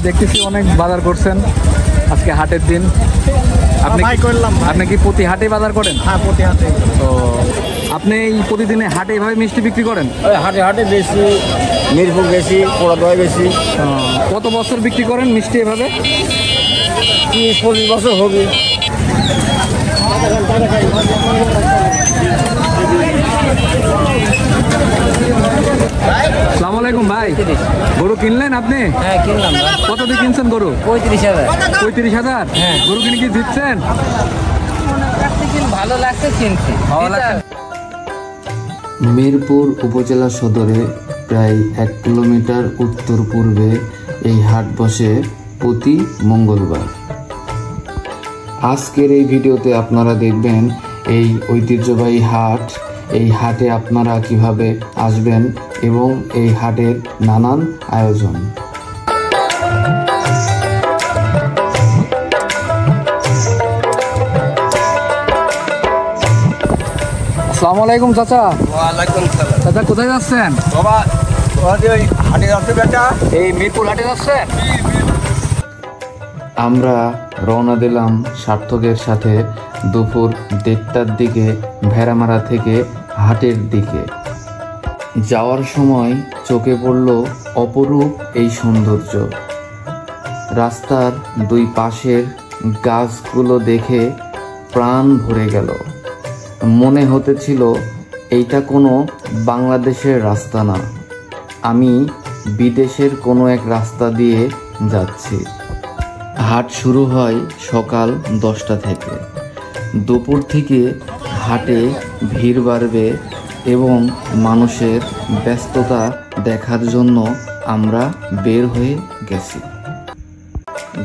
দেখতেছি অনেক বাজার করছেন আজকে হাটের দিন। আপনি কি প্রতি হাটে বাজার করেন? হ্যাঁ, প্রতি হাটে। তো আপনি এই প্রতিদিনে হাটে এভাবে মিষ্টি বিক্রি করেন? হাটে হাটে বেশি, মিরপুর বেশি, পোড়া দই বেশি। কত বছর বিক্রি করেন মিষ্টি এভাবে? 30-40 বছর হবে। আসসালামু আলাইকুম ভাই, গরু কিনলেন আপনি? হ্যাঁ, কিনলাম। কত দিয়ে কিনছেন গরু? 35,000। 35,000? হ্যাঁ। গরু কিনে কি দিচ্ছেন? ভালো লাগছে কিনছি। মিরপুর উপজেলা সদরে প্রায় 1 কিলোমিটার উত্তর পূর্বে এই হাট বসে প্রতি মঙ্গলবার। আজকের এই ভিডিওতে আপনারা দেখবেন এই ঐতিহ্যবাহী হাট, এই হাটে আপনারা কিভাবে আসবেন এবং এই হাটের নানান আয়োজন। আসসালামু আলাইকুম চাচা। ওয়ালাইকুম সালাম। চাচা কোথায় যাচ্ছেন? বাবা, ওই হাটে যাচ্ছে বেটা। এই মিরপুর হাটে যাচ্ছেন? আমরা রওনা দিলাম সার্থকের সাথে দুপুর 1:30টার দিকে ভেড়ামারা থেকে হাটের দিকে। যাওয়ার সময় চোখে পড়ল অপরূপ এই সৌন্দর্য। রাস্তার দুই পাশের গাছগুলো দেখে প্রাণ ভরে গেল। মনে হতেছিল এইটা কোনো বাংলাদেশের রাস্তা না, আমি বিদেশের কোনো এক রাস্তা দিয়ে যাচ্ছি। হাট শুরু হয় সকাল 10টা থেকে। দুপুর থেকে হাটে ভিড় বাড়বে এবং মানুষের ব্যস্ততা দেখার জন্য আমরা বের হয়ে গেছি।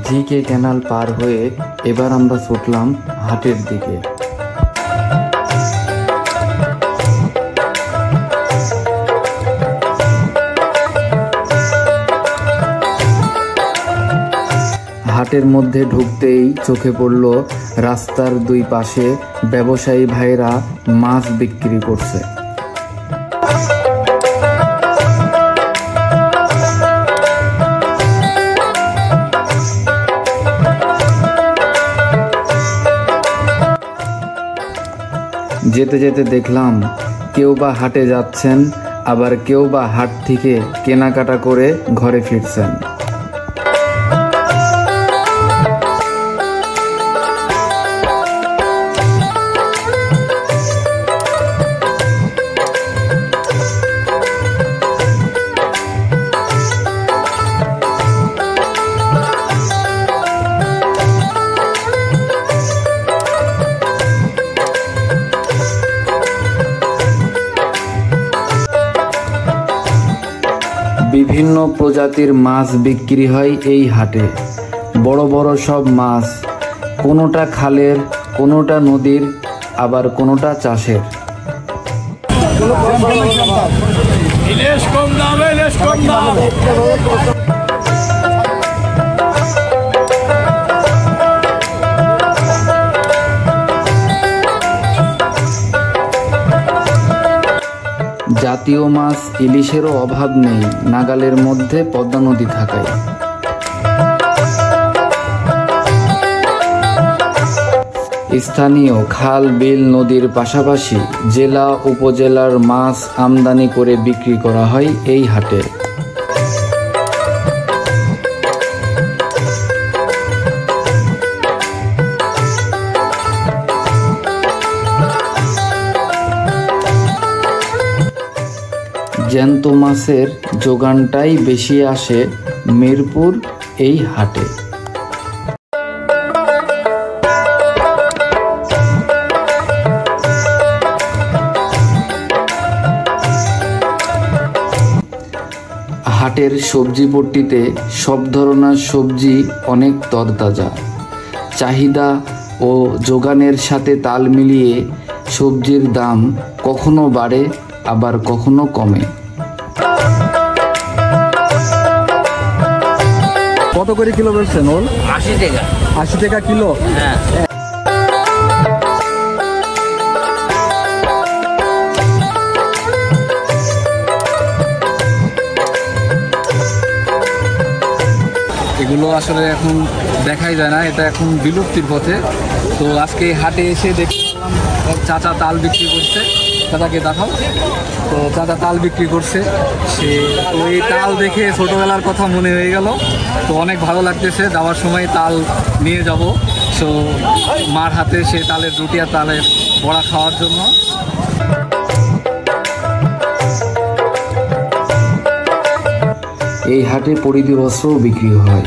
জিকে ক্যানাল পার হয়ে এবার আমরা ছুটলাম হাটের দিকে। হাটের মধ্যে ঢুকতেই চোখে পড়ল রাস্তার দুই পাশে ব্যবসায়ী ভাইরা মাছ বিক্রি করছে। যেতে যেতে দেখলাম কেউ বা হাটে যাচ্ছেন, আবার কেউ বা হাট থেকে কেনাকাটা করে ঘরে ফিরছেন। বিভিন্ন প্রজাতির মাছ বিক্রি হয় এই হাটে। বড় বড় সব মাছ, কোনোটা খালের, কোনোটা নদীর, আবার কোনোটা চাষের। জাতীয় মাছ ইলিশেরও অভাব নেই নাগালের মধ্যে পদ্মা নদী থাকায়। স্থানীয় খাল, বিল, নদীর পাশাপাশি জেলা উপজেলার মাছ আমদানি করে বিক্রি করা হয় এই হাটে। জ্যান্ত মাছের যোগানটাই বেশি আসে মিরপুর এই হাটে। হাটের সবজি পট্টিতে সব ধরনের সবজি অনেক তরতাজা। চাহিদা ও যোগানের সাথে তাল মিলিয়ে সবজির দাম কখনো বাড়ে আবার কখনো কমে। কত করে কিলো বলছেন ওল? 80 টাকা। 80 টাকা কিলো? হ্যাঁ। এগুলো আসলে এখন দেখাই যায় না, এটা এখন বিলুপ্তির পথে। তো আজকে হাটে এসে দেখলাম চাচা তাল বিক্রি করছে। চাচাকে দেখাও। তো চাচা তাল বিক্রি করছে, সে ওই তাল দেখে ছোটোবেলার কথা মনে হয়ে গেল। তো অনেক ভালো লাগতেছে, যাওয়ার সময় তাল নিয়ে যাব। সো মার হাতে সে তালের রুটি আর তালের বড়া খাওয়ার জন্য। এই হাটে পরিধি বস্ত্রও বিক্রি হয়।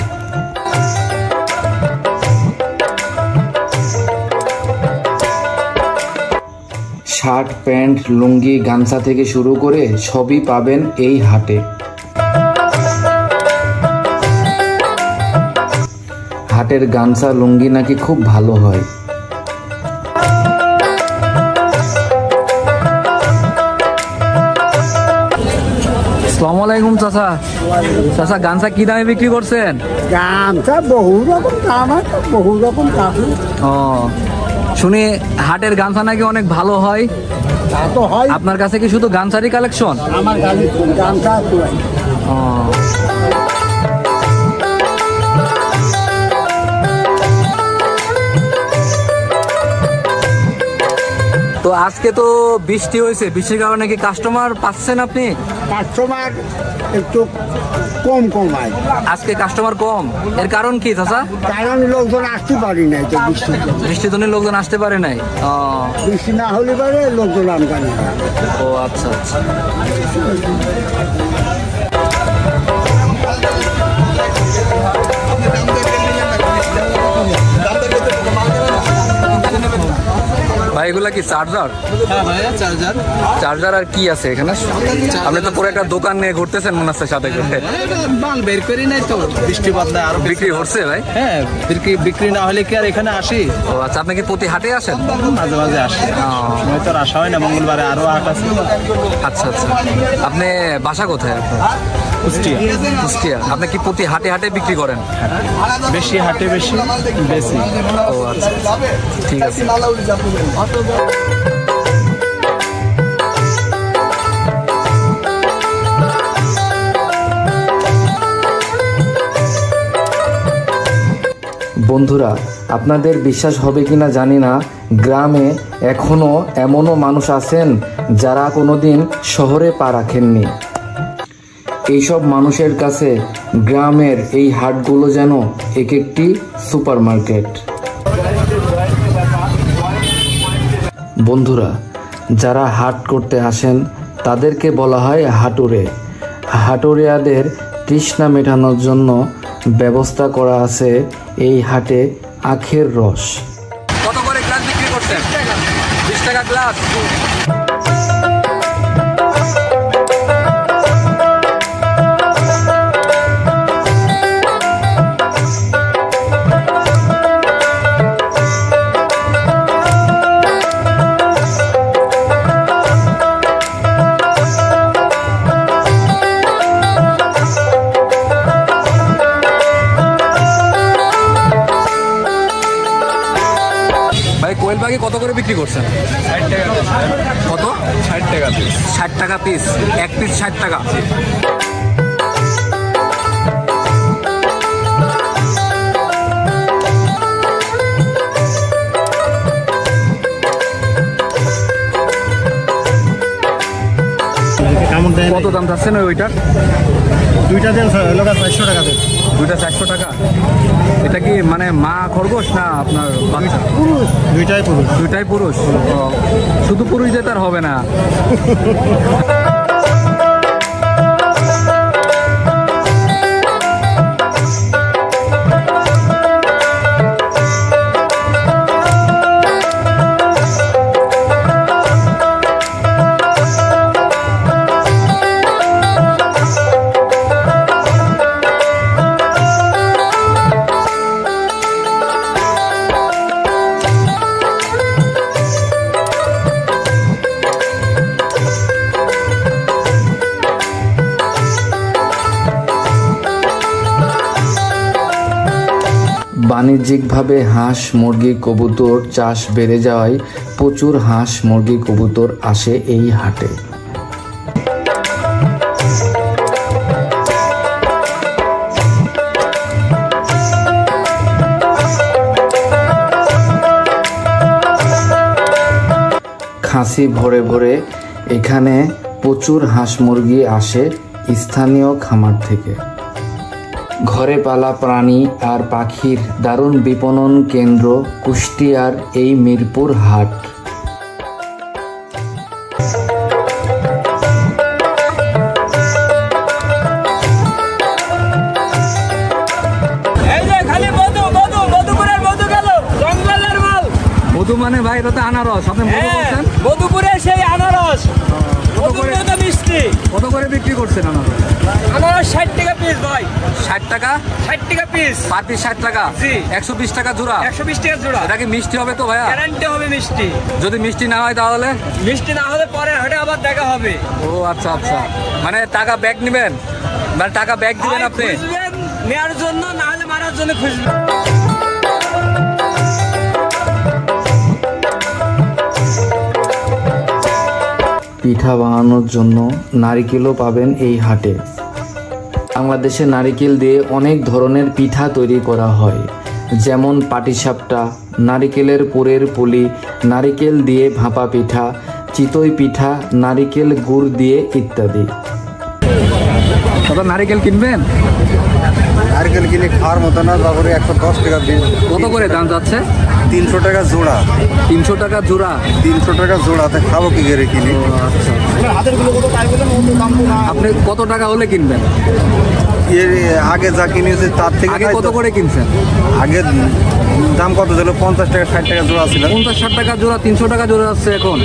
শার্ট, প্যান্ট, লুঙ্গি, গামছা থেকে শুরু করে সবই পাবেন এই হাটে। হাটের গামছা, লুঙ্গি নাকি খুব ভালো হয়। আসসালামু আলাইকুম চাচা। চাচা গামছা কি দামে বিক্রি করছেন? গামছা বহু রকম দাম আছে, বহু রকম দাম। ও, শুনি হাটের গামছা নাকি অনেক ভালো হয়। তা তো হয়। আপনার কাছে কি শুধু গামছারই কালেকশন? আমার গামছা আছে। ও, তো আজকে তো বৃষ্টি হয়েছে, বৃষ্টির কারণে কি কাস্টমার পাচ্ছেন আপনি? কাস্টমার একটু কম হয়। আজকে কাস্টমার কম, এর কারণ কি চাচা? কারণ লোকজন আসতে পারি নাই তো, বৃষ্টির জন্য লোকজন আসতে পারে নাই। বৃষ্টি না হলে পারে লোকজন আমদানি হয়। ও আচ্ছা আচ্ছা। ভাই এগুলা কি চার্জার? হ্যাঁ ভাইয়া চার্জার। চার্জার আর কি আছে এখানে? আপনি তো পুরো একটা দোকান নিয়ে ঘুরতেছেন মনে হচ্ছে সাথে করে। মাল বের করি নাই তো, বৃষ্টি বদলায় আরো বিক্রি হচ্ছে ভাই? হ্যাঁ, বিক্রি না হলে কি আর এখানে আসি? ও আচ্ছা, আপনি কি প্রতি হাটে আসেন? মাঝে মাঝে আসি, সময় তো আর আসা হয় না। মঙ্গলবারে আরো হাট আছে। আচ্ছা আচ্ছা। আপনি বাসা কোথায় আপনার? কুষ্টিয়া। কুষ্টিয়া। আপনি কি প্রতি হাটে হাটে বিক্রি করেন? বেশি হাটে বেশি। ও আচ্ছা, ঠিক আছে। বন্ধুরা, আপনাদের বিশ্বাস হবে কিনা জানি না, গ্রামে এখনো এমনও মানুষ আছেন যারা কোনোদিন শহরে পা রাখেননি। এইসব মানুষের কাছে গ্রামের এই হাটগুলো যেন এক একটি সুপারমার্কেট। বন্ধুরা, যারা হাট করতে আসেন তাদেরকে বলা হয় হাটুরে। হাটুরিয়াদের তৃষ্ণা মেটানোর জন্য ব্যবস্থা করা আছে এই হাটে আখের রস। কত করে গ্লাস বিক্রি করছেন? 20 টাকা গ্লাস। কোয়েল পাখি কত করে বিক্রি করছেন? 60 টাকা। কত? 60 টাকা পিস। 60 টাকা পিস। এক পিস 60 টাকা। কত দাম চাচ্ছেন ওইটার? দুইটা দেন লোক 400 টাকা দেন। দুইটা 400 টাকা। এটা কি মানে মা খরগোশ না আপনার বাচ্চা? পুরুষ, দুইটাই পুরুষ। দুইটাই পুরুষ। শুধু পুরুষ দিয়ে তার হবে না। বাণিজ্যিকভাবে হাঁস, মুরগি, কবুতর চাষ বেড়ে যাওয়ায় প্রচুর হাঁস, মুরগি, কবুতর আসে এই হাটে। খাসি ভরে ভরে। এখানে প্রচুর হাঁস মুরগি আসে স্থানীয় খামার থেকে। ঘরে পালা প্রাণী আর পাখির দারুণ বিপণন কেন্দ্র কুষ্টিয়ার এই মিরপুর হাট। মধু মানে ভাই এটা তো আনারস, আপনি মধু বলছেন? মধুপুরের সেই আনারস, মিষ্টি। কত করে বিক্রি করছেন আনারস? আনারস 60 টাকা পিস ভাই। 60 টাকা? 60 টাকা পিস। পার পিস 60 টাকা? জি। 120 টাকা জোড়া? 120 টাকা জোড়া। এটা কি মিষ্টি হবে তো ভাইয়া? গ্যারান্টি হবে মিষ্টি। যদি মিষ্টি না হয় তাহলে? মিষ্টি না হলে পরে হাটে আবার দেখা হবে। ও আচ্ছা আচ্ছা, মানে টাকা ব্যাগ নেবেন, মানে টাকা ব্যাগ দিবেন আপনি? খুঁজবেন নেওয়ার জন্য, না হলে মারার জন্য খুঁজবেন। পিঠা বানানোর জন্য নারিকেলও পাবেন এই হাটে। বাংলাদেশে নারিকেল দিয়ে অনেক ধরনের পিঠা তৈরি করা হয়, যেমন পাটিসাপটা, নারিকেলের পুরের পুলি, নারিকেল দিয়ে ভাপা পিঠা, চিতই পিঠা, নারিকেল গুড় দিয়ে ইত্যাদি। দাদা নারিকেল কিনবেন? নারকেল কিনে খাওয়ার মতো না, তারপরে 110 টাকা বিল। কত করে দাম যাচ্ছে? 300 টাকা জোড়া। 300 টাকা জোড়া? 300 টাকা জোড়াতে খাবো কি করে কিনে? আপনি কত টাকা হলে কিনবেন? এর আগে যা কিনেছে তার থেকে আগে কত করে কিনছেন? আগে দাম কত ছিল? 50 টাকা 60 টাকা জোড়া ছিল। 50-60 টাকা জোড়া, 300 টাকা জোড়া আছে এখন।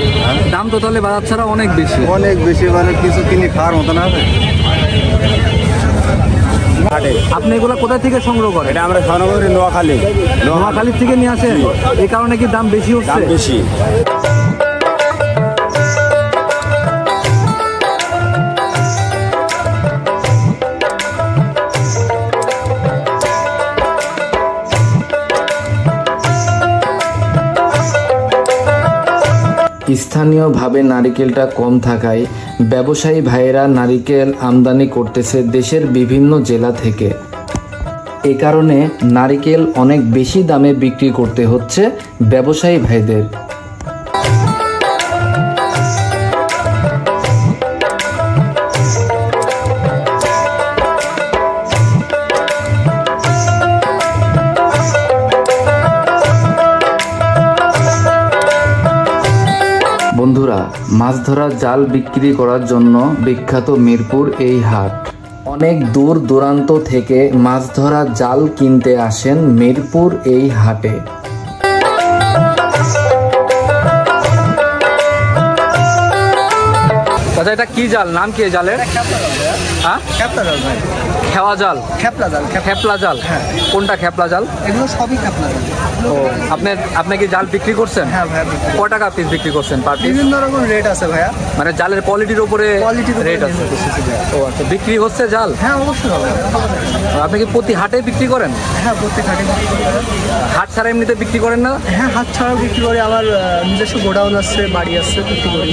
দাম তো তাহলে বাজার ছাড়া অনেক বেশি। অনেক বেশি, মানে কিছু কিনে খাওয়ার মতো না। আপনি এগুলো কোথা থেকে সংগ্রহ করেন? এটা আমরা খাওয়ানো করি নোয়াখালী। নোয়াখালী থেকে নিয়ে আসেন, এই কারণে কি দাম বেশি হচ্ছে? বেশি। স্থানীয়ভাবে নারিকেলটা কম থাকায় ব্যবসায়ী ভাইয়েরা নারিকেল আমদানি করতেছে দেশের বিভিন্ন জেলা থেকে। এ কারণে নারিকেল অনেক বেশি দামে বিক্রি করতে হচ্ছে ব্যবসায়ী ভাইদের। বন্ধুরা, মাছ ধরার জাল বিক্রি করার জন্য বিখ্যাত মিরপুর এই হাট। অনেক দূর দূরান্ত থেকে মাছ ধরার জাল কিনতে আসেন মিরপুর এই হাটে। আচ্ছা, এটা কি জাল? নাম কি জালের? হ্যাঁ, খেপলা জাল ভাই। খেওয়া জাল? খেপলা জাল। খেপলা জাল? কোনটা খেপলা জাল? এগুলো সবই খেপলা জাল। ও, আপনি কি জাল বিক্রি করছেন? হ্যাঁ ভাইয়া। কত টাকা পিস বিক্রি করছেন পার পিস? বিভিন্ন রকম রেট আছে ভাইয়া। মানে জালের কোয়ালিটির উপরে রেট আছে? ও আচ্ছা, বিক্রি হচ্ছে জাল? হ্যাঁ অবশ্যই হবে। আপনি কি প্রতি হাটে বিক্রি করেন? হ্যাঁ প্রত্যেক হাটে বিক্রি করি। হাট ছাড়া এমনিতে বিক্রি করেন না? হ্যাঁ হাট ছাড়াও বিক্রি করি, আমার নিজস্ব গোডাউন আছে, বাড়ি আছে, বিক্রি করি।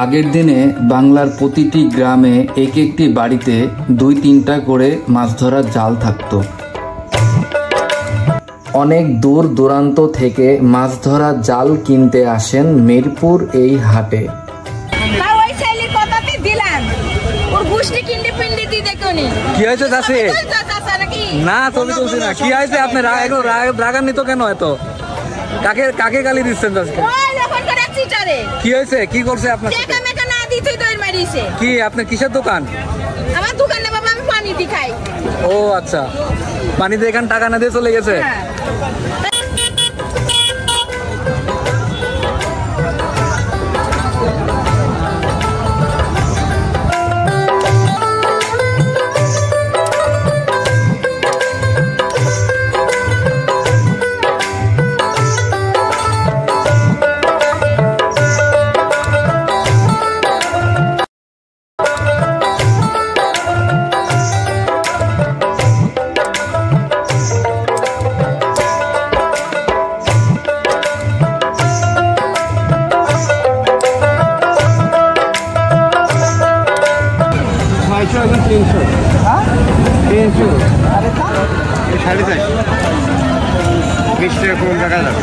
আগের দিনে বাংলার প্রতিটি গ্রামে এক একটি বাড়িতে 2-3টা করে মাছ ধরার জাল থাকতো। অনেক দূর দূরান্ত থেকে মাছ ধরার জাল কিনতে আসেন মিরপুর এই হাটে। কি হয়েছে চাষি? না ছবি তুলছি না। কি হয়েছে? আপনি রাগান্বিত কেন এত? কাকে গালি দিচ্ছেন আজকে? কি হয়েছে? কি করছে আপনার? কি আপনার কিসের দোকান? আমার দোকানে বাবা আমি পানি দি খাই। ও আচ্ছা, পানি দিয়ে এখানে টাকা না দিয়ে চলে গেছে? 20 টাকা কম টাকা যাবে।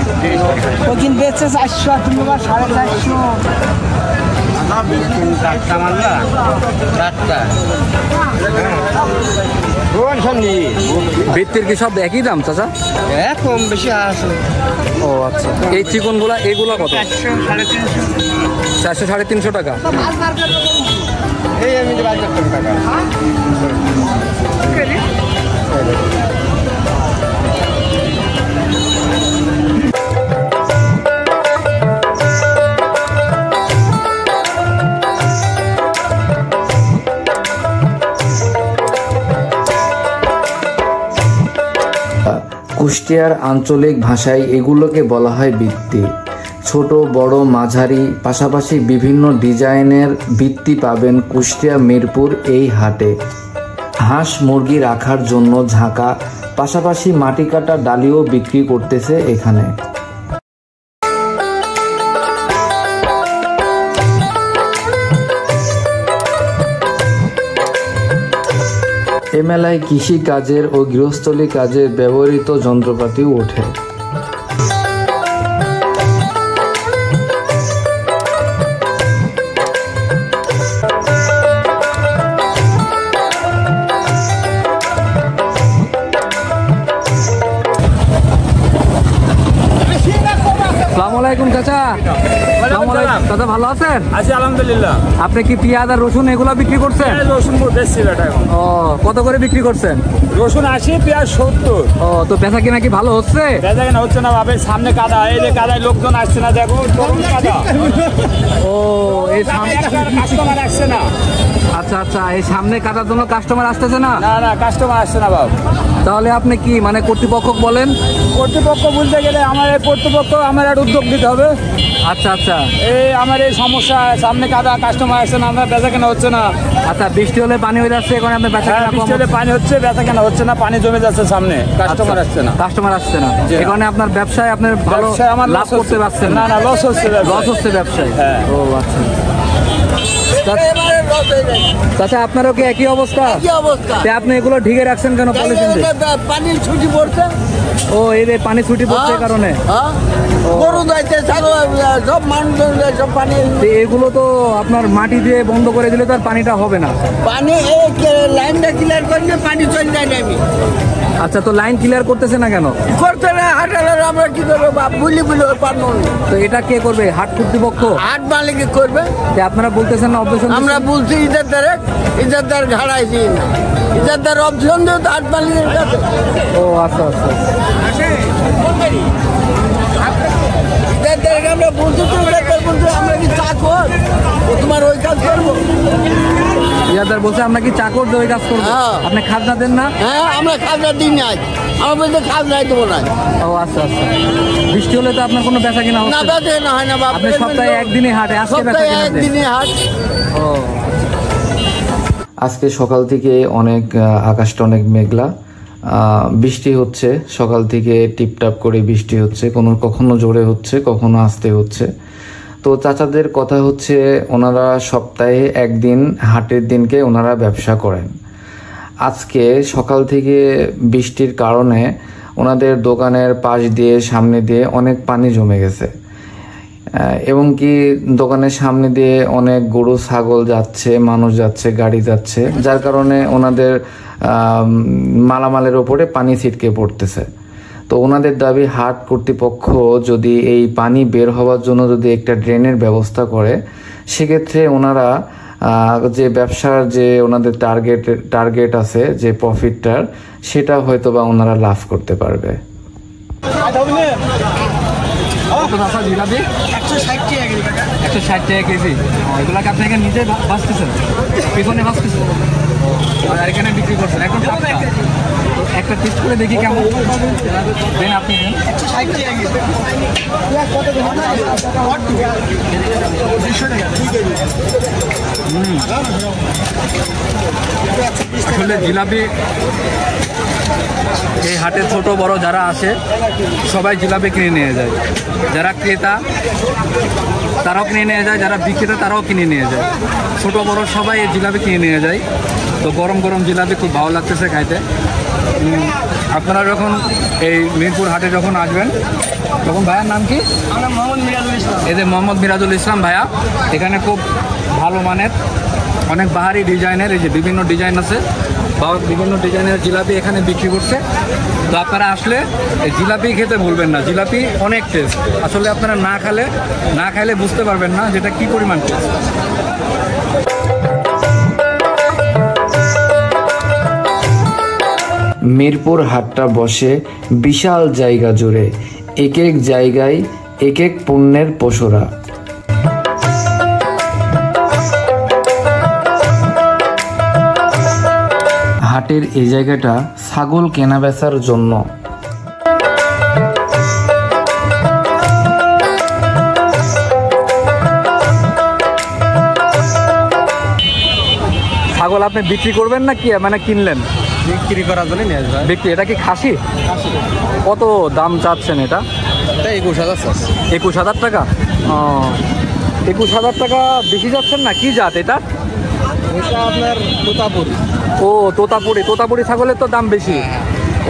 ওদিন বেচছে 400 তুমি বা 450 চারটা মারলা, চারটা কোন সঙ্গী বৃত্তির কি সব একই দাম চাচা? কম বেশি আছে। ও আচ্ছা, এই চিকনগুলা এগুলা কত? 400 350 টাকা। এই আমি 22 টাকা। কুষ্টিয়ার আঞ্চলিক ভাষায় এগুলোকে বলা হয় বৃত্তি। ছোট বড় মাঝারি পাশাপাশি বিভিন্ন ডিজাইনের বৃত্তি পাবেন কুষ্টিয়া মিরপুর এই হাটে। হাঁস মুরগি রাখার জন্য ঝাঁকা পাশাপাশি মাটি কাটা ডালিও বিক্রি করতেছে এখানে। এ মেলায় কৃষি কাজের ও গৃহস্থলী কাজে ব্যবহৃত যন্ত্রপাতিও ওঠে। আসসালামু আলাইকুম চাচা। আসসালামু আলাইকুম চাচা, ভালো আছেন? আছি আলহামদুলিল্লাহ। আপনি কি পেঁয়াজ আর রসুন এগুলা বিক্রি করছেন? রসুন বেশি বেটা এখন। ও, কত করে বিক্রি করছেন? রসুন 80, পেঁয়াজ 70। ও, তো বেচা কিনা কি ভালো হচ্ছে? বেচা কেনা হচ্ছে না বাবা, সামনে কাদা, এই যে কাদায় লোকজন আসছে না, দেখো তরুণ কাদা। ও, এই সামনে কাস্টমার আসছে না। আচ্ছা আচ্ছা, এই সামনে কাটার জন্য কাস্টমার আসতেছে না? না না, কাস্টমার আসছে না বাবু। তাহলে আপনি কি মানে কর্তৃপক্ষ বলেন? কর্তৃপক্ষ বলতে গেলে আমার এই কর্তৃপক্ষ আমার একটা উদ্যোগ দিতে হবে। আচ্ছা আচ্ছা এই আমার এই সমস্যা, সামনে কাদা, কাস্টমার আসছে না, আমরা বেচা কেনা হচ্ছে না। আচ্ছা, বৃষ্টি হলে পানি হয়ে যাচ্ছে, এখন আপনার বেচা হ্যাঁ, কেনা কম বৃষ্টি হলে পানি হচ্ছে, বেচা কেনা হচ্ছে না, পানি জমে যাচ্ছে সামনে, কাস্টমার আসছে না। কাস্টমার আসছে না, জি না। এখানে আপনার ব্যবসায় আপনার ভালো ব্যবসায় আমার লাভ loss করতে হচ্ছে। পারছেন না না, লস হচ্ছে, লস হচ্ছে ব্যবসায়। হ্যাঁ। ও আচ্ছা। চাচা, আপনারও কি একই অবস্থা? কি অবস্থা? তে আপনি এগুলো ঢেকে রাখছেন কেন পলিথিন দিয়ে? পানির ছুটি পড়ছে। ও, এই যে পানি ছুটি পড়ছে এই কারণে। হ্যাঁ, গরু যাইতে সব মানুষজন সব পানি তো এগুলো তো আপনার মাটি দিয়ে বন্ধ করে দিলে তো আর পানিটা হবে না। পানি এই লাইনটা ক্লিয়ার করলে পানি চলে যায় না। আমি আচ্ছা, তো লাইন ক্লিয়ার করতেছে না কেন? করতে না হাটালে আমরা কি করবো বাপ, বুলি পারবো না। তো এটা কে করবে? হাট কর্তৃপক্ষ? হাট মালিকে করবে। যে আপনারা বলতেছেন না অবজেকশন? আমরা বলছি ইজারদার ঘাড়াইছি না, ইজারদার অপশন দিও তো হাট মালিকের কাছে। ও আচ্ছা আচ্ছা। ইজারদারকে আমরা বলছি তো বলছি আমরা কি চাকর, তোমার ওই কাজ করবো। ইয়াদার বলছে আমরা কি চাকর দিয়ে ওই কাজ করবো? হ্যাঁ। আপনি খাজনা দেন না? হ্যাঁ, আমরা খাজনা দিই না, আমরা বলতে খাজনাই দেবো না। ও আচ্ছা আচ্ছা। বৃষ্টি হলে তো আপনার কোনো বেচা কিনা না হচ্ছে না? বেঁচে না হয় না বাপ। আপনি সপ্তাহে একদিনই হাটে, আজকে বেচা সপ্তাহে কিনা দেন? একদিনই হাট। ও, আজকে সকাল থেকে অনেক আকাশটা অনেক মেঘলা, বৃষ্টি হচ্ছে সকাল থেকে, টিপটাপ করে বৃষ্টি হচ্ছে, কখনো জোরে হচ্ছে, কখনো আস্তে হচ্ছে। তো চাচাদের কথা হচ্ছে ওনারা সপ্তাহে একদিন হাটের দিনকে ওনারা ব্যবসা করেন। আজকে সকাল থেকে বৃষ্টির কারণে ওনাদের দোকানের পাশ দিয়ে সামনে দিয়ে অনেক পানি জমে গেছে, এবং কি দোকানের সামনে দিয়ে অনেক গরু ছাগল যাচ্ছে, মানুষ যাচ্ছে, গাড়ি যাচ্ছে, যার কারণে ওনাদের মালামালের ওপরে পানি ছিটকে পড়তেছে। তো ওনাদের দাবি হাট কর্তৃপক্ষ যদি এই পানি বের হওয়ার জন্য যদি একটা ড্রেনের ব্যবস্থা করে, সেক্ষেত্রে ওনারা যে ব্যবসার যে ওনাদের টার্গেট আছে যে প্রফিটটার, সেটা হয়তো বা ওনারা লাভ করতে পারবে। জিলাপি 160 টাকা কেজি। এগুলাকে আপনি এখানে নিজে বাঁচতেছেন, পিছনে বাঁচতেছেন আর এখানে বিক্রি করছেন এখন একটা টেস্ট করে দেখি কেমন দেন। আপনি দেন 160 টাকা কেজি। আসলে জিলাপি এই হাটে ছোট বড় যারা আসে সবাই জিলাপি কিনে নিয়ে যায়। যারা ক্রেতা তারাও কিনে নিয়ে যায়, যারা বিক্রেতা তারাও কিনে নিয়ে যায়, ছোট বড় সবাই এই জিলাপি কিনে নিয়ে যায়। তো গরম গরম জিলাপি খুব ভালো লাগতেছে খাইতে। আপনারা যখন এই মিরপুর হাটে যখন আসবেন তখন ভাইয়ার নাম কি? মোহাম্মদ মিরাজুল ইসলাম। এই যে মোহাম্মদ মিরাজুল ইসলাম ভাইয়া, এখানে খুব ভালো মানের অনেক বাহারি ডিজাইনের, এই যে বিভিন্ন ডিজাইন আছে বা বিভিন্ন ডিজাইনের জিলাপি এখানে বিক্রি করছে। তো আপনারা আসলে এই জিলাপি খেতে ভুলবেন না, জিলাপি অনেক টেস্ট। আসলে আপনারা না খাইলে বুঝতে পারবেন না যেটা কি পরিমাণ টেস্ট। মিরপুর হাটটা বসে বিশাল জায়গা জুড়ে, এক এক জায়গায় এক এক পণ্যের পসরা। হাটের এই জায়গাটা ছাগল কেনা বেচার জন্য। ছাগল আপনি বিক্রি করবেন না কি মানে কিনলেন? বিক্রি করার জন্য নিয়ে আসবে। বিক্রি, এটা কি খাসি? কত দাম চাচ্ছেন এটা? 21,000। 21,000 টাকা? ও, 21,000 টাকা বেশি যাচ্ছেন না? কি জাত এটা? এটা আপনার তোতাপুরি। ও তোতাপুরি ছাগলের তো দাম বেশি।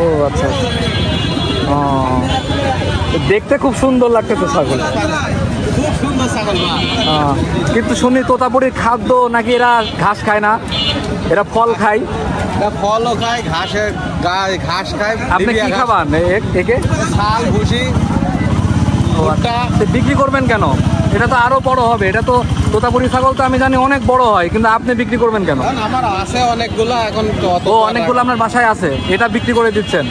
ও আচ্ছা। ও, দেখতে খুব সুন্দর লাগতেছে ছাগল। খুব সুন্দর ছাগল। কিন্তু শুনি তোতাপুরির খাদ্য নাকি এরা ঘাস খায় না, এরা ফল খায়। ফলও খায়, ঘাস খায়। আপনি কি খাবান একে? শাল ভুসি। বিক্রি করবেন কেন? এটা তো আরো বড় হবে। এটা তো তোতাপুরি ছাগল তো আমি জানি অনেক বড় হয়, কিন্তু আপনি বিক্রি করবেন কেন? আমার আছে অনেকগুলো এখন। ও, অনেকগুলো আপনার বাসায় আছে, এটা বিক্রি করে দিচ্ছেন?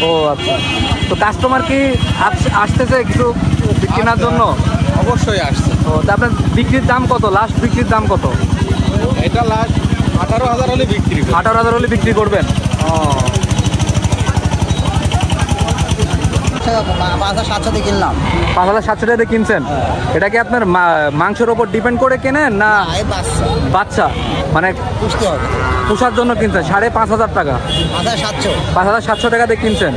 ও আচ্ছা। তো কাস্টমার কি আসতেছে কিছু কেনার জন্য? অবশ্যই আসছে। ও, তা আপনার বিক্রির দাম কত? লাস্ট বিক্রির দাম কত? এটা লাস্ট 18,000 হলে বিক্রি। 18,000 হলে বিক্রি করবেন? ও, 5,700 কিনলাম। 5,700 টাকা কিনছেন? এটা কি আপনার মাংসের ওপর ডিপেন্ড করে কেনেন না বাচ্চা মানে পোষার জন্য কিনছেন? 5,500 টাকা? 5,700 টাকা দিয়ে কিনছেন।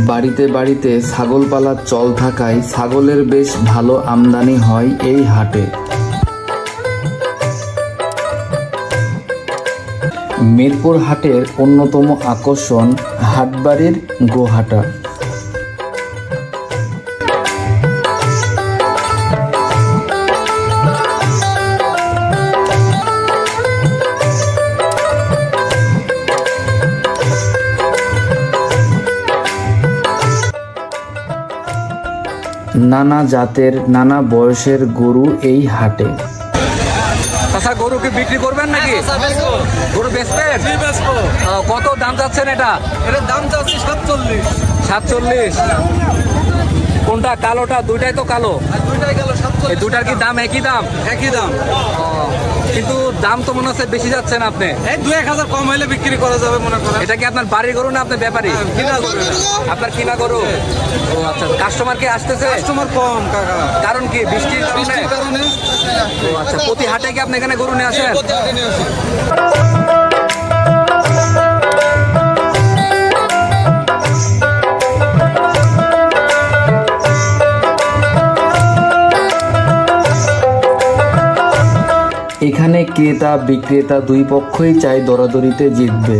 বাড়িতে বাড়িতে ছাগল পালার চল থাকায় ছাগলের বেশ ভালো আমদানি হয় এই হাটে। মিরপুর হাটের অন্যতম আকর্ষণ হাটবাড়ির গোহাটা। নানা জাতের নানা বয়সের গরু এই হাটে। আচ্ছা, গরু কি বিক্রি করবেন নাকি? গরু বেচবেন? কত দাম যাচ্ছেন এটা? এটার দাম যাচ্ছে 47। কোনটা কালোটা? দুইটাই তো কালো। এই দুটার কি দাম একই দাম? একই দাম। কিন্তু দাম তো মনে হচ্ছে বেশি যাচ্ছেন আপনি। এই 2-1,000 কম হলে বিক্রি করা যাবে মনে করেন। এটা কি আপনার বাড়ির গরু না আপনার ব্যাপারী? কিনা গরু। আপনার কিনা গরু? ও আচ্ছা। কাস্টমার কি আসতেছে? কাস্টমার কম কাকা। কারণ কি? বৃষ্টির কারণে? ও আচ্ছা। প্রতি হাটে কি আপনি এখানে গরু নিয়ে আসেন? এখানে ক্রেতা বিক্রেতা দুই পক্ষই চায় দরাদরিতে জিতবে।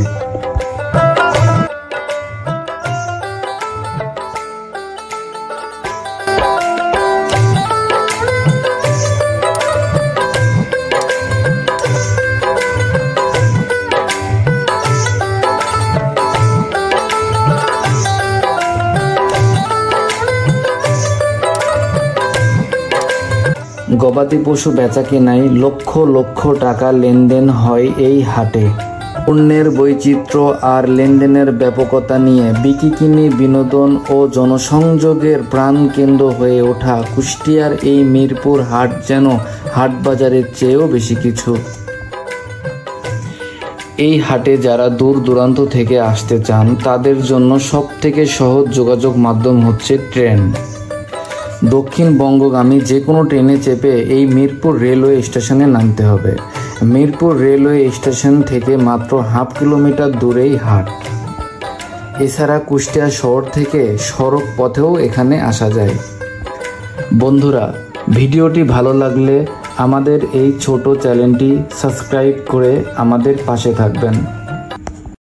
গবাদি পশু বেচা কেনায় লক্ষ লক্ষ টাকা লেনদেন হয় এই হাটে। পণ্যের বৈচিত্র্য আর লেনদেনের ব্যাপকতা নিয়ে বিকিকিনি বিনোদন ও জনসংযোগের প্রাণকেন্দ্র হয়ে ওঠা কুষ্টিয়ার এই মিরপুর হাট যেন হাটবাজারের চেয়েও বেশি কিছু। এই হাটে যারা দূর দূরান্ত থেকে আসতে চান তাদের জন্য সবথেকে সহজ যোগাযোগ মাধ্যম হচ্ছে ট্রেন। দক্ষিণবঙ্গগামী যে কোনো ট্রেনে চেপে এই মিরপুর রেলওয়ে স্টেশনে নামতে হবে। মিরপুর রেলওয়ে স্টেশন থেকে মাত্র 0.5 কিলোমিটার দূরেই হাট। এছাড়া কুষ্টিয়া শহর থেকে সড়ক পথেও এখানে আসা যায়। বন্ধুরা, ভিডিওটি ভালো লাগলে আমাদের এই ছোট চ্যানেলটি সাবস্ক্রাইব করে আমাদের পাশে থাকবেন।